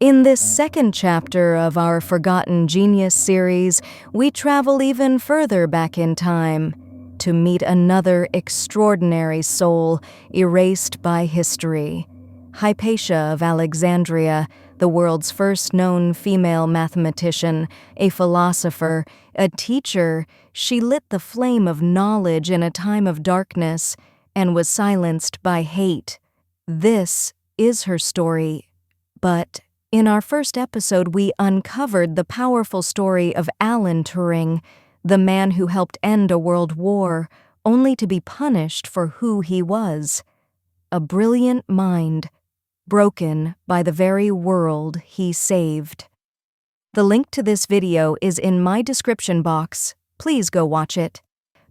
In this second chapter of our Forgotten Genius series, we travel even further back in time to meet another extraordinary soul erased by history. Hypatia of Alexandria, the world's first known female mathematician, a philosopher, a teacher, she lit the flame of knowledge in a time of darkness and was silenced by hate. This is her story, but in our first episode, we uncovered the powerful story of Alan Turing, the man who helped end a world war, only to be punished for who he was. A brilliant mind, broken by the very world he saved. The link to this video is in my description box. Please go watch it.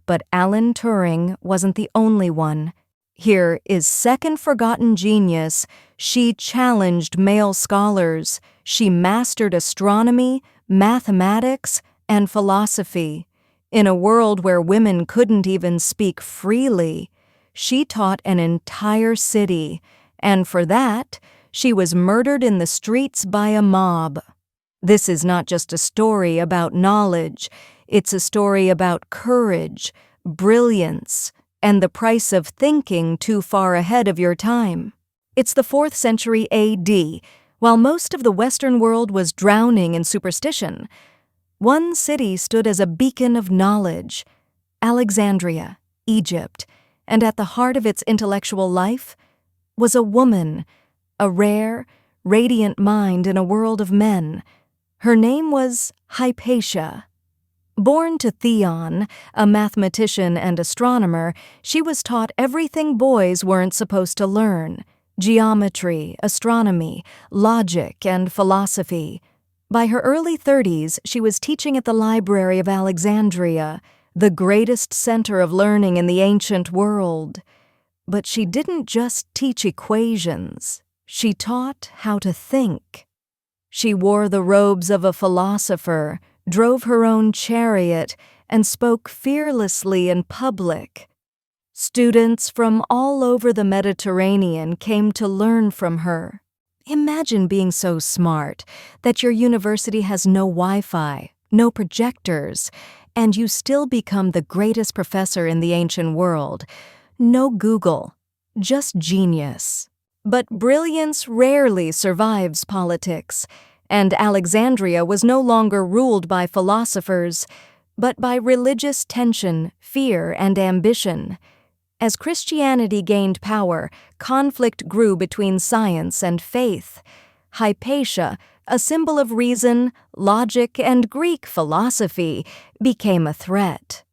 But Alan Turing wasn't the only one. Here is second forgotten genius. She challenged male scholars. She mastered astronomy, mathematics, and philosophy. In a world where women couldn't even speak freely, she taught an entire city, and for that, she was murdered in the streets by a mob. This is not just a story about knowledge, it's a story about courage, brilliance, and the price of thinking too far ahead of your time. It's the 4th century AD, while most of the Western world was drowning in superstition. One city stood as a beacon of knowledge, Alexandria, Egypt, and at the heart of its intellectual life was a woman, a rare, radiant mind in a world of men. Her name was Hypatia. Born to Theon, a mathematician and astronomer, she was taught everything boys weren't supposed to learn: geometry, astronomy, logic, and philosophy. By her early 30s, she was teaching at the Library of Alexandria, the greatest center of learning in the ancient world. But she didn't just teach equations. She taught how to think. She wore the robes of a philosopher, drove her own chariot, and spoke fearlessly in public. Students from all over the Mediterranean came to learn from her. Imagine being so smart that your university has no Wi-Fi, no projectors, and you still become the greatest professor in the ancient world. No Google, just genius. But brilliance rarely survives politics, and Alexandria was no longer ruled by philosophers, but by religious tension, fear, and ambition. As Christianity gained power, conflict grew between science and faith. Hypatia, a symbol of reason, logic, and Greek philosophy, became a threat.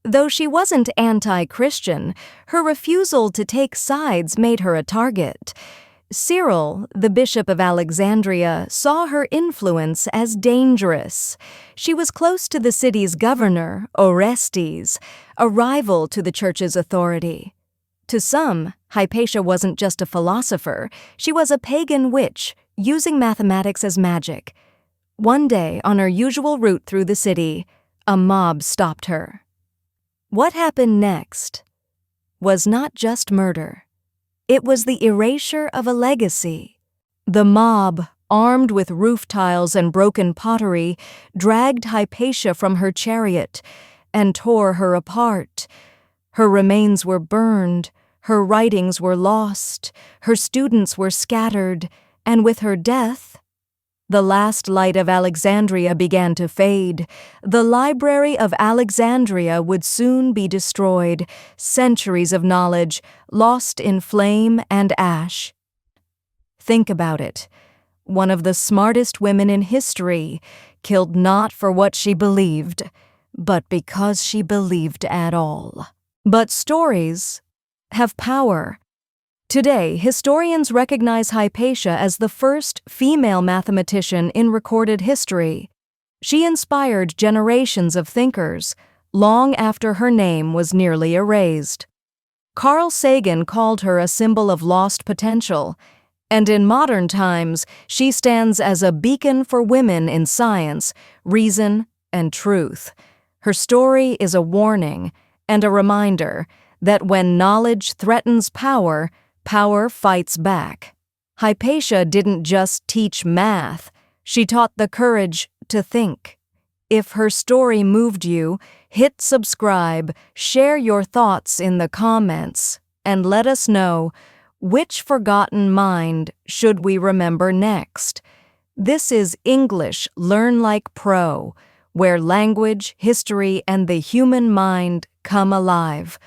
Though she wasn't anti-Christian, her refusal to take sides made her a target. Cyril, the Bishop of Alexandria, saw her influence as dangerous. She was close to the city's governor, Orestes, a rival to the church's authority. To some, Hypatia wasn't just a philosopher, she was a pagan witch, using mathematics as magic. One day, on her usual route through the city, a mob stopped her. What happened next was not just murder. It was the erasure of a legacy. The mob, armed with roof tiles and broken pottery, dragged Hypatia from her chariot and tore her apart. Her remains were burned, her writings were lost, her students were scattered, and with her death, the last light of Alexandria began to fade. The Library of Alexandria would soon be destroyed, centuries of knowledge lost in flame and ash. Think about it. One of the smartest women in history, killed not for what she believed, but because she believed at all. But stories have power. Today, historians recognize Hypatia as the first female mathematician in recorded history. She inspired generations of thinkers, long after her name was nearly erased. Carl Sagan called her a symbol of lost potential, and in modern times, she stands as a beacon for women in science, reason, and truth. Her story is a warning and a reminder that when knowledge threatens power, power fights back. Hypatia didn't just teach math, she taught the courage to think. If her story moved you, hit subscribe, share your thoughts in the comments, and let us know, which forgotten mind should we remember next? This is English Learn Like Pro, where language, history, and the human mind come alive.